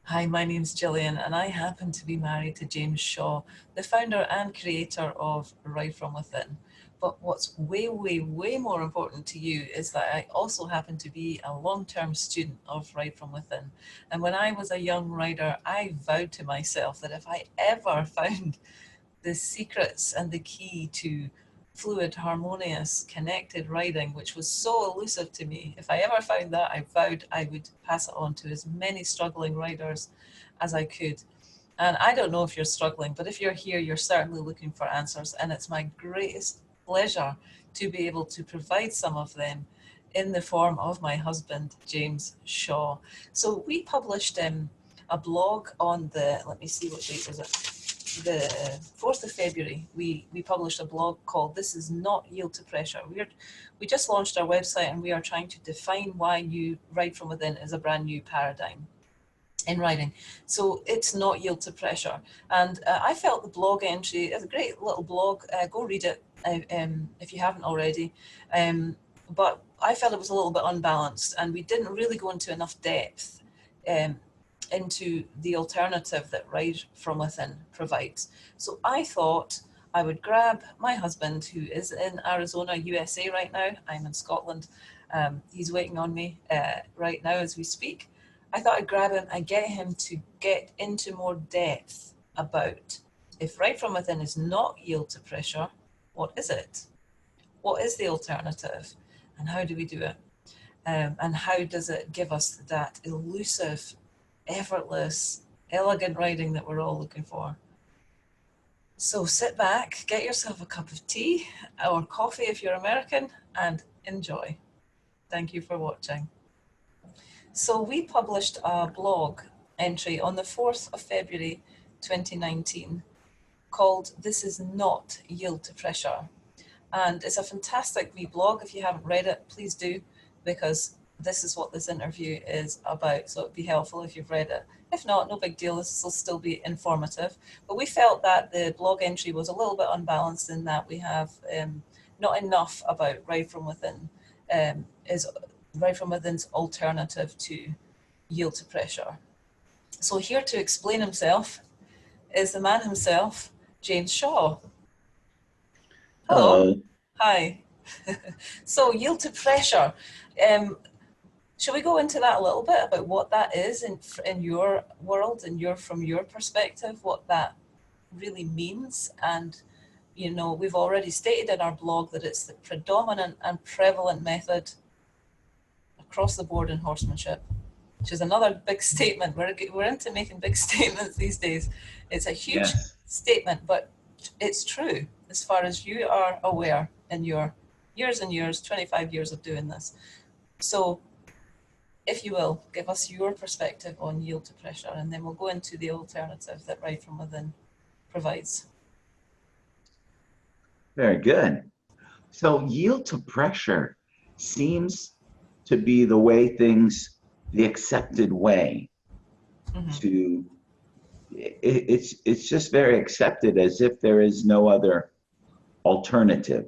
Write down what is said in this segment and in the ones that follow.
Hi, my name's Gillian, and I happen to be married to James Shaw, the founder and creator of Right From Within. But what's way, way, way more important to you is that I also happen to be a long-term student of Right From Within. And when I was a young writer, I vowed to myself that if I ever found the secrets and the key to fluid, harmonious, connected writing, which was so elusive to me. If I ever found that, I vowed I would pass it on to as many struggling writers as I could. And I don't know if you're struggling, but if you're here, you're certainly looking for answers. And it's my greatest pleasure to be able to provide some of them in the form of my husband, James Shaw. So we published a blog on let me see what date was it? The 4th of February, we published a blog called This Is Not Yield to Pressure. We just launched our website and we are trying to define why you Write From Within is a brand new paradigm in writing. So it's not yield to pressure. And I felt the blog entry is a great little blog. Go read it if you haven't already. But I felt it was a little bit unbalanced and we didn't really go into enough depth into the alternative that Write From Within provides. So I thought I would grab my husband, who is in Arizona, USA right now. I'm in Scotland. He's waiting on me right now as we speak. I thought I'd grab him and get him to get into more depth about if Write From Within is not yield to pressure, what is it? What is the alternative? And how do we do it? And how does it give us that elusive, effortless, elegant writing that we're all looking for? So sit back, get yourself a cup of tea or coffee if you're American, and enjoy. Thank you for watching. So we published a blog entry on the 4th of February 2019 called This Is Not Yield to Pressure. And it's a fantastic wee blog. If you haven't read it, please do, because this is what this interview is about. So it'd be helpful if you've read it. If not, no big deal. This will still be informative. But we felt that the blog entry was a little bit unbalanced in that we have not enough about Write From Within. Is Write From Within's alternative to yield to pressure. So here to explain himself is the man himself, James Shaw. Hello. Hello. Hi. So yield to pressure. Should we go into that a little bit about what that is in your world and from your perspective, what that really means? And you know, we've already stated in our blog that it's the predominant and prevalent method across the board in horsemanship, which is another big statement. We're into making big statements these days. It's a huge Yes. statement, but it's true as far as you are aware in your years and years, 25 years of doing this. So if you will, give us your perspective on yield to pressure, and then we'll go into the alternative that Write From Within provides. Very good. So yield to pressure seems to be the way things, the accepted way to, it's just very accepted as if there is no other alternative.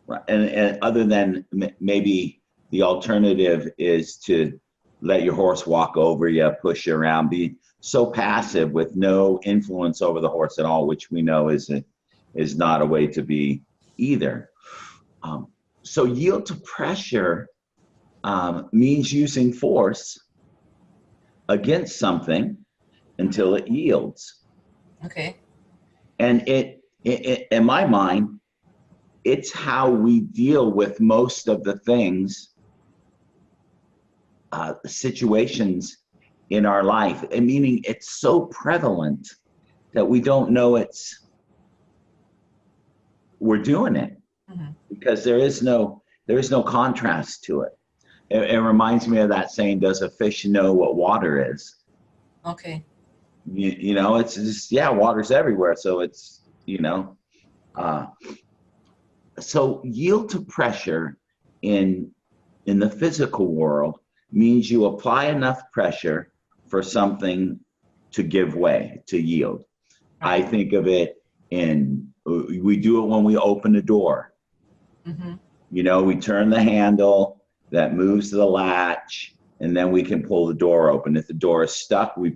Right? And other than maybe the alternative is to let your horse walk over you, push you around, be so passive with no influence over the horse at all, which we know is not a way to be either. So yield to pressure means using force against something until it yields. Okay. And it in my mind, it's how we deal with most of the things, situations in our life. And meaning it's so prevalent that we don't know we're doing it because there is no contrast to it. It reminds me of that saying, does a fish know what water is? Okay. You know, it's just, yeah, water's everywhere. So it's, you know, so yield to pressure in the physical world means you apply enough pressure for something to give way, to yield. Right. I think of it we do it when we open a door. You know, we turn the handle that moves the latch, and then we can pull the door open. If the door is stuck, we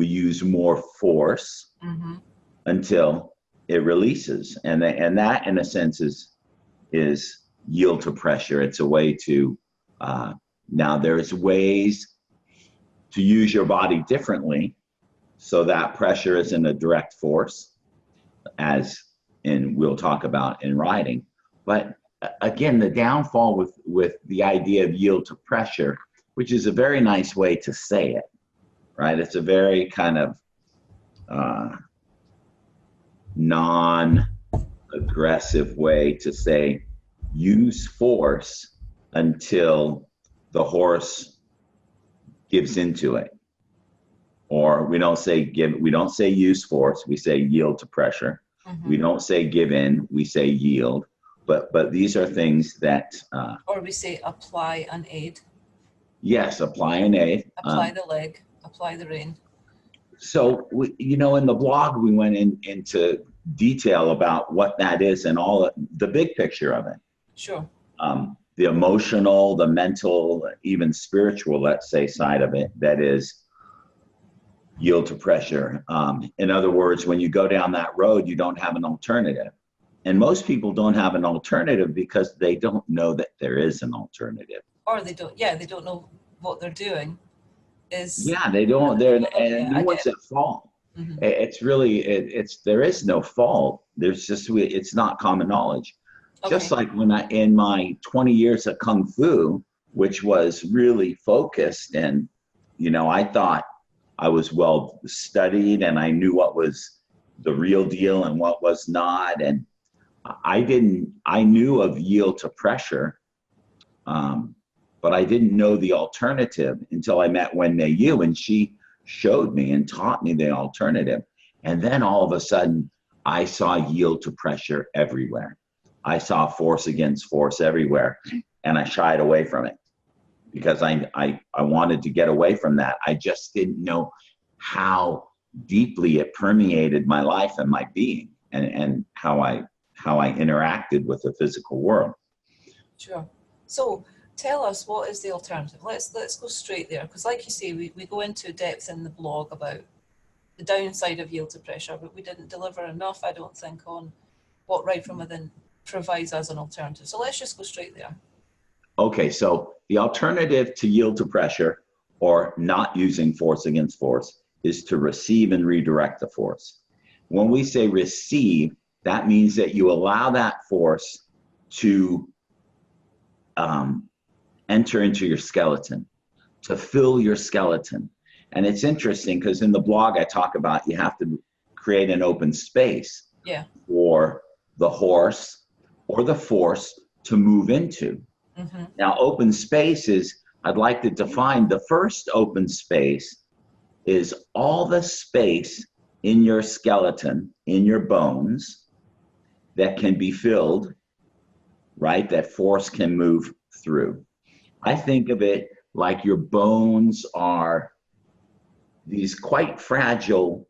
use more force until it releases. And that, in a sense, is yield to pressure. It's a way to, now there's ways to use your body differently so that pressure isn't a direct force, as we'll talk about in riding. But again, the downfall with the idea of yield to pressure, which is a very nice way to say it, right? It's a very kind of non-aggressive way to say use force until the horse gives into it. Or we don't say use force, we say yield to pressure. We don't say give in, we say yield. But these are things that or we say apply an aid. Yes, apply an aid. Apply the leg, apply the rein. So in the blog we went into detail about what that is and all the big picture of it. Sure. The emotional, the mental, even spiritual, let's say, side of it, that is yield to pressure. In other words, when you go down that road, you don't have an alternative. And most people don't have an alternative because they don't know that there is an alternative. Or they don't know what they're doing. They don't. They're no one's at fault. It's really, there is no fault. There's just, it's not common knowledge. Okay. Just like when in my 20 years of Kung Fu, which was really focused, and, I thought I was well studied and I knew what was the real deal and what was not. And I knew of yield to pressure, but I didn't know the alternative until I met Wenmei Yu, and she showed me and taught me the alternative. And then all of a sudden, I saw yield to pressure everywhere. I saw force against force everywhere, and I shied away from it because I wanted to get away from that. I just didn't know how deeply it permeated my life and my being, and how I interacted with the physical world. Sure. So tell us, what is the alternative? Let's go straight there, because like you say, we go into depth in the blog about the downside of yield to pressure, but we didn't deliver enough, I don't think, on what Ride From Within provides as an alternative. So let's just go straight there. Okay, so the alternative to yield to pressure, or not using force against force, is to receive and redirect the force. When we say receive, that means that you allow that force to enter into your skeleton, to fill your skeleton. And it's interesting because in the blog I talk about you have to create an open space for the horse or the force to move into. Now, open space is, I'd like to define, the first open space is all the space in your skeleton, in your bones, that can be filled, right? That force can move through. I think of it like your bones are these quite fragile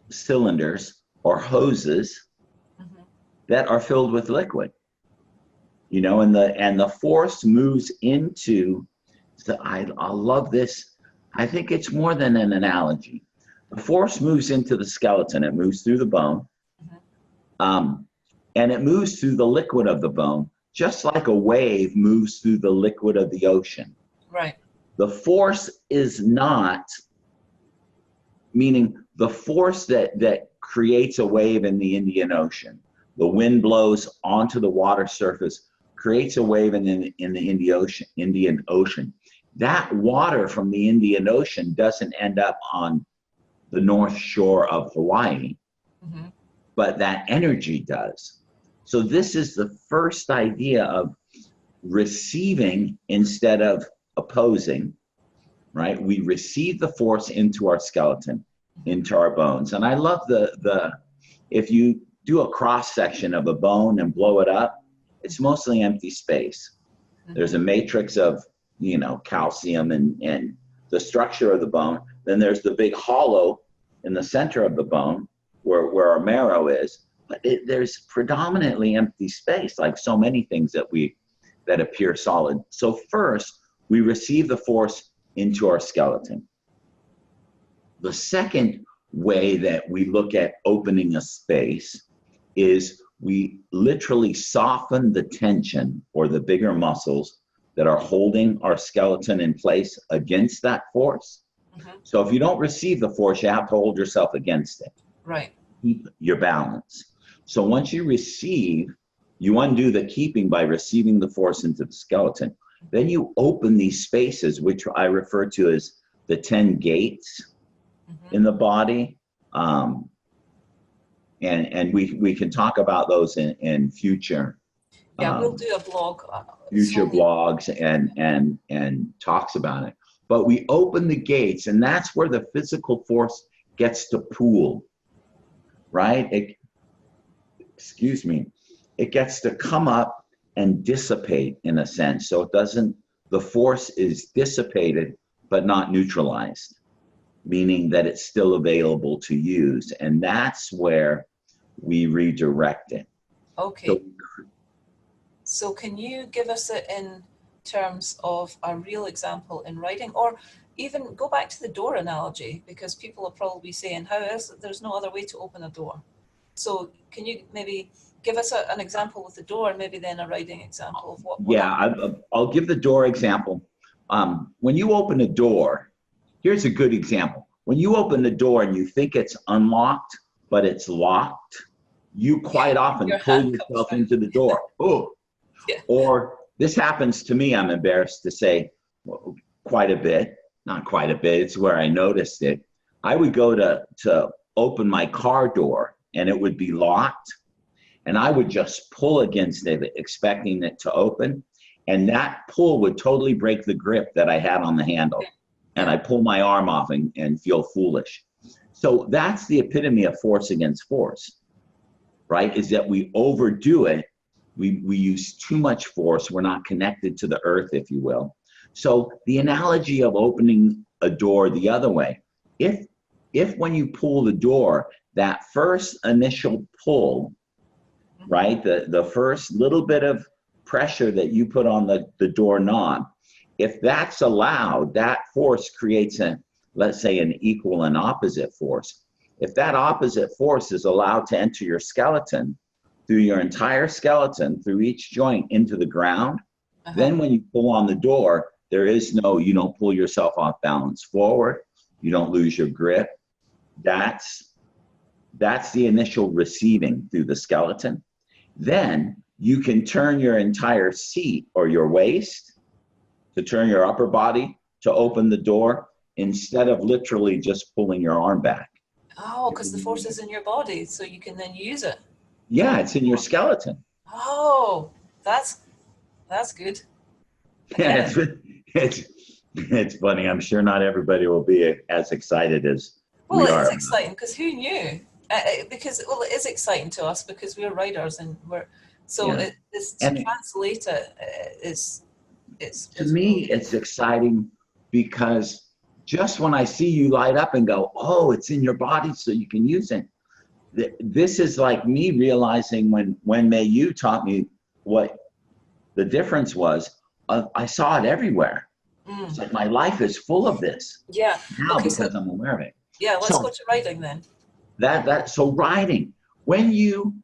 cylinders or hoses that are filled with liquid, and the force moves into. So I love this. I think it's more than an analogy. The force moves into the skeleton. It moves through the bone, and it moves through the liquid of the bone, just like a wave moves through the liquid of the ocean. Right. The force is not, meaning the force that creates a wave in the Indian Ocean. The wind blows onto the water surface, creates a wave in the Indian Ocean. That water from the Indian Ocean doesn't end up on the North Shore of Hawaii, but that energy does. So this is the first idea of receiving instead of opposing, right? We receive the force into our skeleton, into our bones. And I love if you do a cross section of a bone and blow it up, it's mostly empty space. There's a matrix of, calcium and the structure of the bone. Then there's the big hollow in the center of the bone where our marrow is. But there's predominantly empty space, like so many things that appear solid. So first, we receive the force into our skeleton. The second way that we look at opening a space is we literally soften the tension or the bigger muscles that are holding our skeleton in place against that force. So if you don't receive the force, you have to hold yourself against it. Right. Keep your balance. So once you receive, you undo the keeping by receiving the force into the skeleton. Then you open these spaces, which I refer to as the 10 gates in the body. And we can talk about those in future. Yeah, we'll do a blog. Future blogs and talks about it. But we open the gates, and that's where the physical force gets to pool, right? Excuse me. It gets to come up and dissipate in a sense. So it doesn't, the force is dissipated, but not neutralized, meaning that it's still available to use. And that's where we redirect it. Okay. So can you give us it in terms of a real example in writing, or even go back to the door analogy, because people are probably saying, how is it there's no other way to open a door? So can you maybe give us an example with the door, and maybe then a writing example of what? Yeah, I'll give the door example. When you open a door, here's a good example. When you open the door and you think it's unlocked, but it's locked, you quite often pull yourself into the door. Oh, yeah. Or this happens to me, I'm embarrassed to say, quite a bit. Not quite a bit, it's where I noticed it. I would go to open my car door and it would be locked, and I would just pull against it, expecting it to open. And that pull would totally break the grip that I had on the handle. And I pull my arm off and feel foolish. So that's the epitome of force against force, right? Is that we overdo it. We use too much force. We're not connected to the earth, if you will. So the analogy of opening a door the other way, if when you pull the door, that first initial pull, right, the first little bit of pressure that you put on the door knob, if that's allowed, that force creates let's say an equal and opposite force. If that opposite force is allowed to enter your skeleton, through your entire skeleton, through each joint into the ground, then when you pull on the door, you don't pull yourself off balance forward, you don't lose your grip. That's the initial receiving through the skeleton. Then you can turn your entire seat or your waist to turn your upper body to open the door instead of literally just pulling your arm back. Oh, because the force is in your body, so you can then use it. Yeah, it's in your skeleton. Oh, that's good. Yeah, it's funny. I'm sure not everybody will be as excited as we are. Well, it's exciting because who knew? Because it is exciting to us because we're writers and to translate it is to me it's exciting because just when I see you light up and go, oh, it's in your body so you can use it. This is like me realizing when May Yu taught me what the difference was. I saw it everywhere. It's like my life is full of this. Yeah. Now because I'm aware of it. Yeah, let's go to writing then. So writing, when you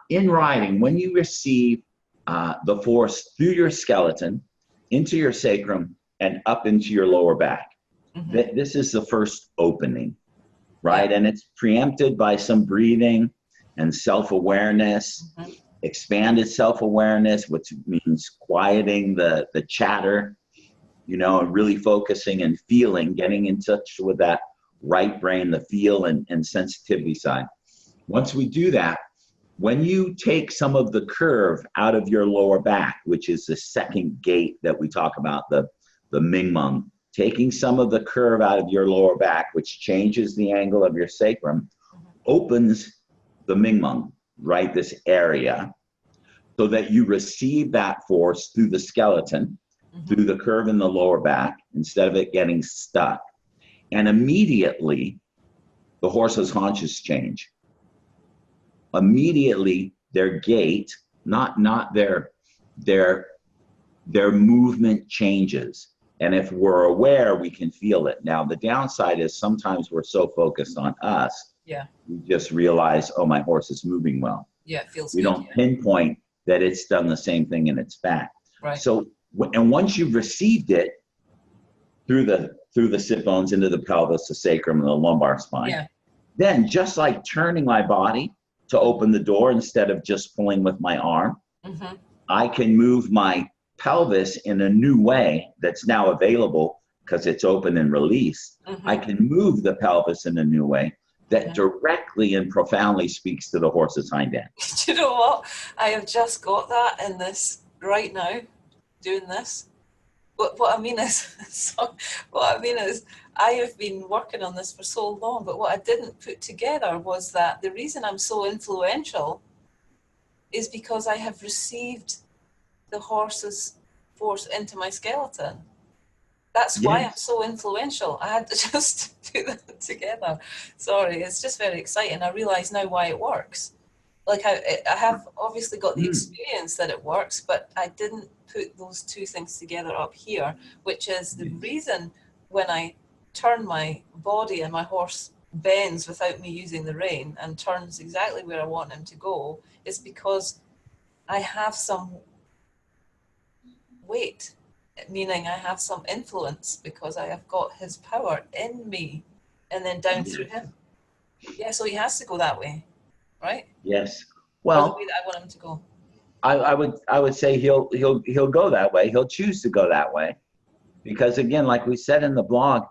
in writing, when you receive the force through your skeleton into your sacrum and up into your lower back, this is the first opening, right? And it's preempted by some breathing and self-awareness, expanded self-awareness, which means quieting the chatter, and really focusing and feeling, getting in touch with that right brain, the feel and sensitivity side. Once we do that, when you take some of the curve out of your lower back, which is the second gate that we talk about, the Ming-meng, taking some of the curve out of your lower back, which changes the angle of your sacrum, opens the Ming-meng, right, this area, so that you receive that force through the skeleton, through the curve in the lower back, instead of it getting stuck. And immediately, the horse's haunches change. Immediately, their gait, not their movement changes. And if we're aware, we can feel it. Now, the downside is sometimes we're so focused on us, Yeah. we just realize, oh, my horse is moving well. Yeah, it feels We good. don't pinpoint that it's done the same thing in its back. Right. So, and once you've received it through the sit bones into the pelvis, the sacrum, and the lumbar spine, Yeah. then just like turning my body to open the door instead of just pulling with my arm, Mm-hmm. I can move my pelvis in a new way that's now available because it's open and released. Mm-hmm. I can move the pelvis in a new way that directly and profoundly speaks to the horse's hind end. Do you know what? I have just got that in this right now, doing this. What I mean is, I have been working on this for so long, but what I didn't put together was that the reason I'm so influential is because I have received the horse's force into my skeleton. That's why I'm so influential. I had to just put that together. Sorry, it's just very exciting. I realise now why it works. Like I have obviously got the experience that it works, but I didn't put those two things together up here, which is the reason when I turn my body and my horse bends without me using the rein and turns exactly where I want him to go, is because I have some weight, meaning I have some influence because I have got his power in me and then down through him. Yeah, so he has to go that way, right? Yes. Or the Well, way that I want him to go. I would say he'll go that way. He'll choose to go that way, because again, like we said in the blog,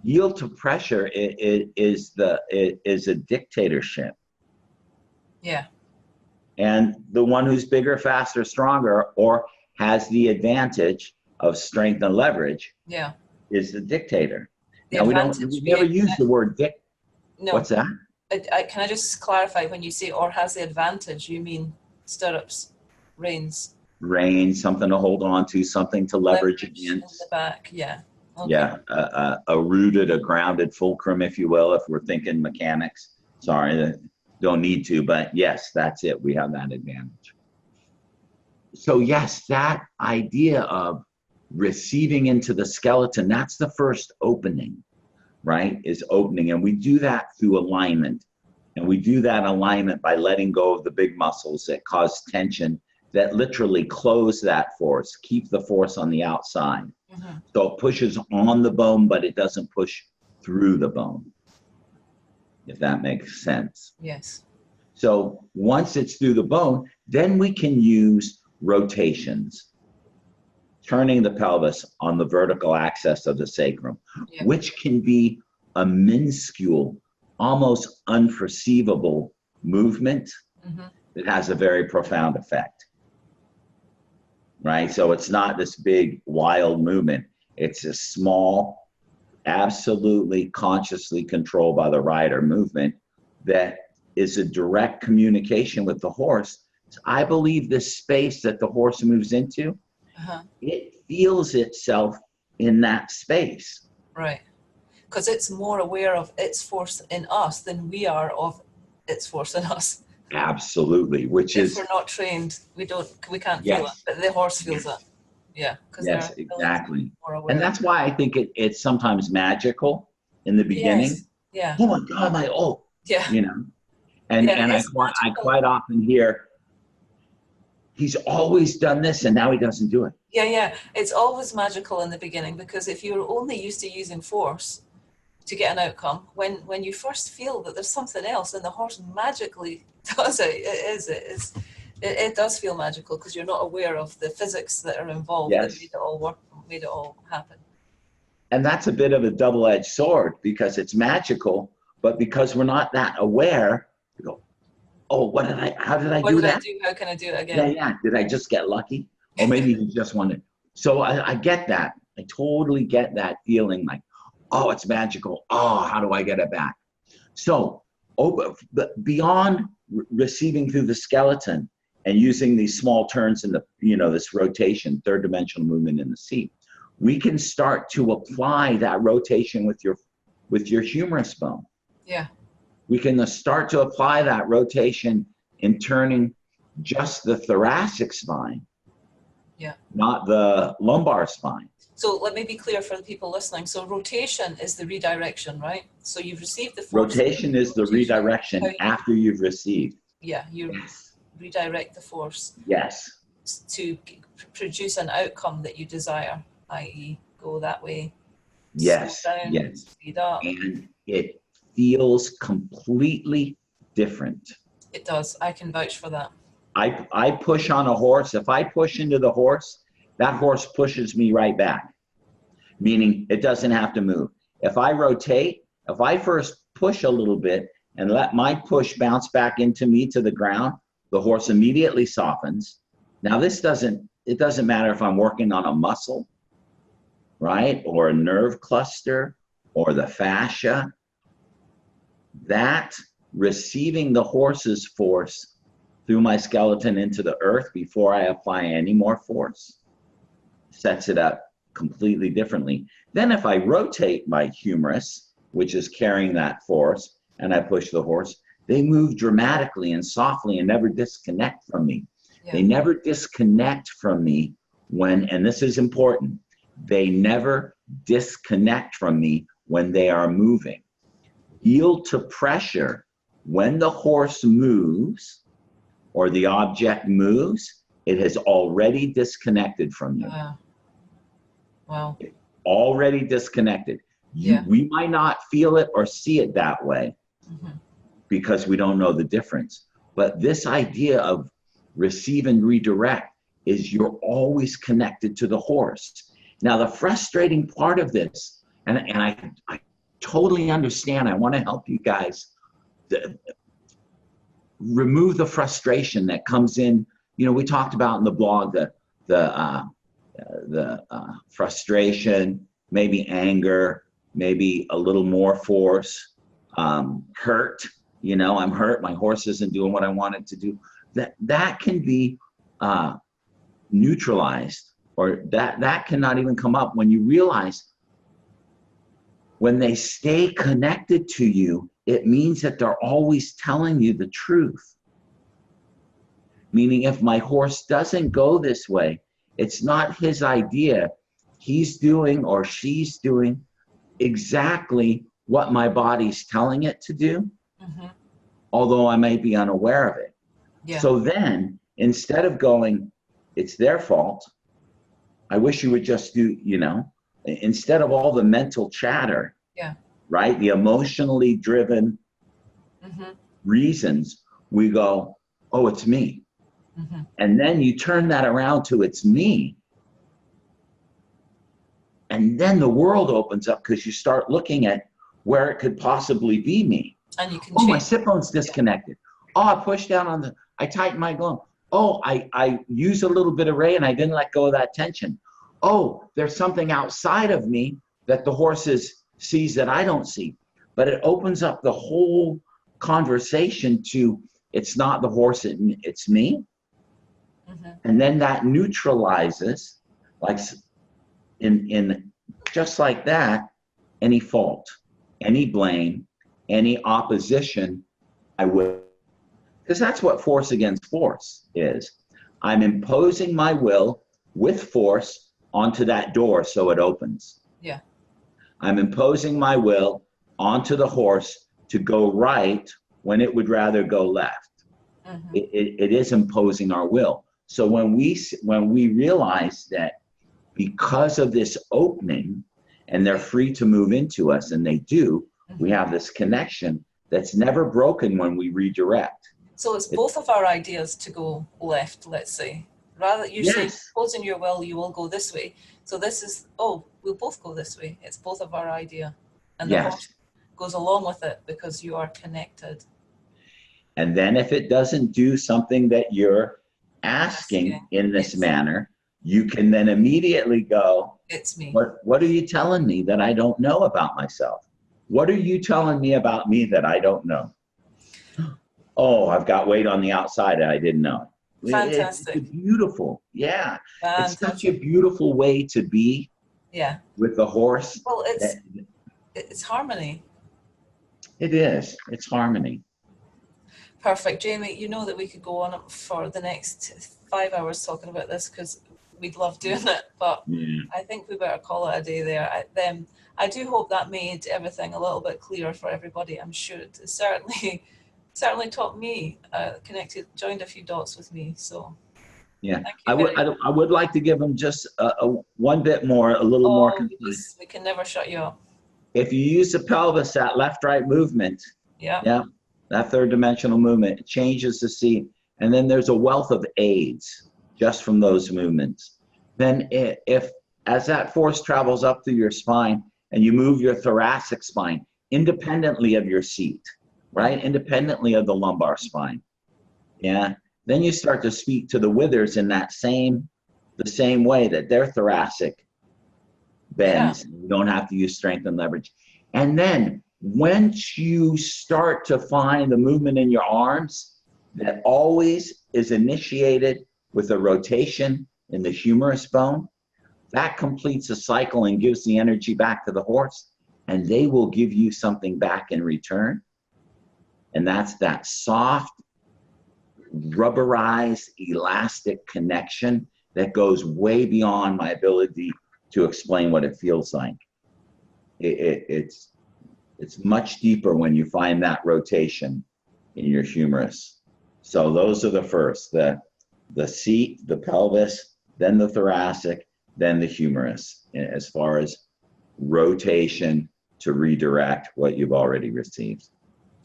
yield to pressure is a dictatorship. Yeah. And the one who's bigger, faster, stronger, or has the advantage of strength and leverage, is the dictator. Now we never use the word dick. No. What's that? Can I just clarify, when you say or has the advantage, you mean stirrups, reins? Reins, something to hold on to, something to leverage against. In the back, yeah. Okay. Yeah, a grounded fulcrum, if you will, if we're thinking mechanics. Sorry, don't need to, but yes, that's it. We have that advantage. So yes, that idea of receiving into the skeleton, that's the first opening, right? Is opening. And we do that through alignment. And we do that alignment by letting go of the big muscles that cause tension, that literally close that force, keep the force on the outside. Mm-hmm. So it pushes on the bone, but it doesn't push through the bone, if that makes sense. Yes. So once it's through the bone, then we can use rotations, turning the pelvis on the vertical axis of the sacrum, which can be a minuscule, almost unperceivable movement that has a very profound effect. Right? So it's not this big, wild movement. It's a small, absolutely consciously controlled by the rider movement that is a direct communication with the horse. So I believe this space that the horse moves into, it feels itself in that space. Right. Because it's more aware of its force in us than we are of its force in us. Absolutely, which if is, we're not trained, we can't feel it, but the horse feels it. Yeah, yes, exactly. And that's why I think it's sometimes magical in the beginning. Yes. Yeah. Oh my God, yeah. You know, and I quite often hear, he's always done this and now he doesn't do it. Yeah. It's always magical in the beginning, because if you're only used to using force to get an outcome, when you first feel that there's something else and the horse magically does it, it does feel magical, because you're not aware of the physics that are involved that made it all work, made it all happen. And that's a bit of a double-edged sword, because it's magical, but because we're not that aware, we go, oh, how did I do that? How can I do it again? Yeah. Did I just get lucky? Or maybe you just wanted. So I get that. I totally get that feeling like, oh, it's magical. Oh, how do I get it back? So beyond receiving through the skeleton and using these small turns in the, this rotation, third dimensional movement in the seat, we can start to apply that rotation with your humerus bone. Yeah. We can start to apply that rotation in turning just the thoracic spine Yeah. not the lumbar spine. So let me be clear for the people listening. So rotation is the redirection, right? So you've received the force. Rotation is the redirection after you've received. Yeah, you Yes. redirect the force. Yes. To produce an outcome that you desire, i.e. go that way. Yes. Slow down, Yes. speed up. And it feels completely different. It does. I can vouch for that. I push on a horse. If I push into the horse, that horse pushes me right back, meaning it doesn't have to move. If I rotate, if I first push a little bit and let my push bounce back into me to the ground, the horse immediately softens. Now it doesn't matter if I'm working on a muscle, right? Or a nerve cluster or the fascia. That receiving the horse's force through my skeleton into the earth before I apply any more force sets it up completely differently. Then if I rotate my humerus, which is carrying that force, and I push the horse, they move dramatically and softly and never disconnect from me. Yeah. They never disconnect from me when, and this is important, they never disconnect from me when they are moving. Yield to pressure when the horse moves or the object moves, it has already disconnected from you. Wow. Already disconnected. We might not feel it or see it that way because we don't know the difference. But this idea of receive and redirect is you're always connected to the horse. Now, the frustrating part of this, and I totally understand, I want to help you guys remove the frustration that comes in. You know, we talked about in the blog the frustration, maybe anger, maybe a little more force, hurt. You know, I'm hurt. My horse isn't doing what I want it to do. That can be neutralized, or that cannot even come up when you realize when they stay connected to you, it means that they're always telling you the truth. Meaning if my horse doesn't go this way, it's not his idea. He's doing or she's doing exactly what my body's telling it to do, although I may be unaware of it. Yeah. So then, instead of going, it's their fault, I wish you would just do, you know, instead of all the mental chatter, right? The emotionally driven reasons, we go, oh, it's me. And then you turn that around to it's me. And then the world opens up because you start looking at where it could possibly be me. And you can my sit bone's disconnected. Oh, I pushed down on I tightened my glove. Oh, I used a little bit of Ray and I didn't let go of that tension. Oh, there's something outside of me that the horse sees that I don't see. But it opens up the whole conversation to, it's not the horse, it's me. And then that neutralizes, like in just like that, any fault, any blame, any opposition, I will. Because that's what force against force is. I'm imposing my will with force onto that door so it opens. Yeah. I'm imposing my will onto the horse to go right when it would rather go left. It is imposing our will. So when we realize that because of this opening, and they're free to move into us, and they do, we have this connection that's never broken when we redirect. So it's both of our ideas to go left, let's say. Rather, you're saying, imposing your will, you will go this way. So this is, oh, we'll both go this way. It's both of our idea. And the horse goes along with it because you are connected. And then if it doesn't do something that you're asking in this manner, you can then immediately go, it's me. What are you telling me that I don't know about myself? What are you telling me about me that I don't know? Oh, I've got weight on the outside and I didn't know. Fantastic. It's beautiful. Yeah. Fantastic. It's such a beautiful way to be with the horse. Well, it's harmony. It is. It's harmony. Perfect. Jamie, you know that we could go on for the next 5 hours talking about this because we'd love doing it, but Yeah. I think we better call it a day there. I do hope that made everything a little bit clearer for everybody. I'm sure it certainly certainly taught me, joined a few dots with me. So Yeah. thank you very much. I would like to give them just one bit more, a little more Oh, concise. we can never shut you up. If you use the pelvis, that left-right movement, Yeah. yeah, that third dimensional movement, it changes the seat. And then there's a wealth of aids just from those movements. Then if, as that force travels up through your spine and you move your thoracic spine independently of your seat, right? Independently of the lumbar spine. Yeah. Then you start to speak to the withers in the same way that their thoracic bends. Yeah. You don't have to use strength and leverage. And then once you start to find the movement in your arms that always is initiated with a rotation in the humerus bone, that completes a cycle and gives the energy back to the horse, and they will give you something back in return. And that's that soft, rubberized, elastic connection that goes way beyond my ability to explain what it feels like. It's much deeper when you find that rotation in your humerus. So those are the first, the seat, the pelvis, then the thoracic, then the humerus, as far as rotation to redirect what you've already received.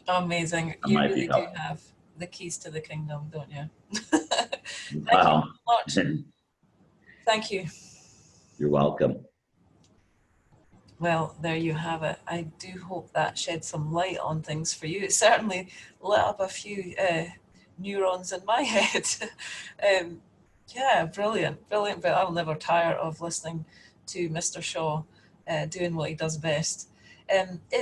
Amazing. That You might be really do helpful. have the keys to the kingdom, don't you? Thank you Wow. so much. Thank you. You're welcome. Well, there you have it. I do hope that shed some light on things for you. It certainly lit up a few neurons in my head. Yeah, brilliant, brilliant. But I'll never tire of listening to Mr. Shaw doing what he does best.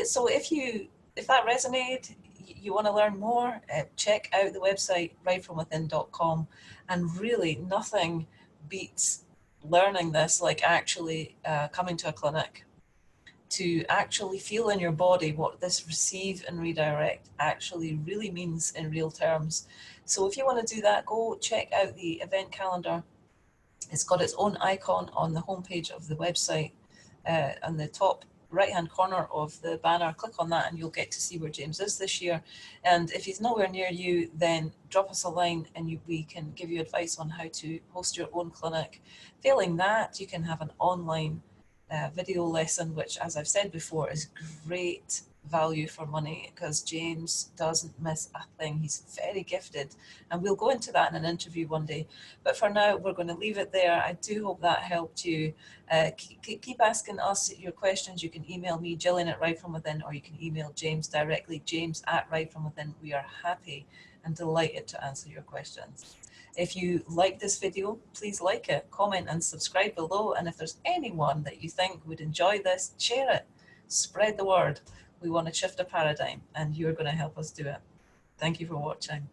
So if that resonated, you want to learn more, check out the website rightfromwithin.com. And really, nothing beats learning this like actually coming to a clinic, to actually feel in your body what this receive and redirect actually really means in real terms. So if you want to do that, go check out the event calendar. It's got its own icon on the homepage of the website, on the top right-hand corner of the banner. Click on that and you'll get to see where James is this year. And if he's nowhere near you, then drop us a line and we can give you advice on how to host your own clinic. Failing that, you can have an online video lesson, which, as I've said before, is great value for money because James doesn't miss a thing. He's very gifted, and we'll go into that in an interview one day. But for now, we're going to leave it there. I do hope that helped you. Keep asking us your questions. You can email me, Gillian at Right From Within, or you can email James directly, James at Right From Within. We are happy and delighted to answer your questions. If you like this video, please like it, comment and subscribe below. And if there's anyone that you think would enjoy this, share it, spread the word. We want to shift a paradigm and you're going to help us do it. Thank you for watching.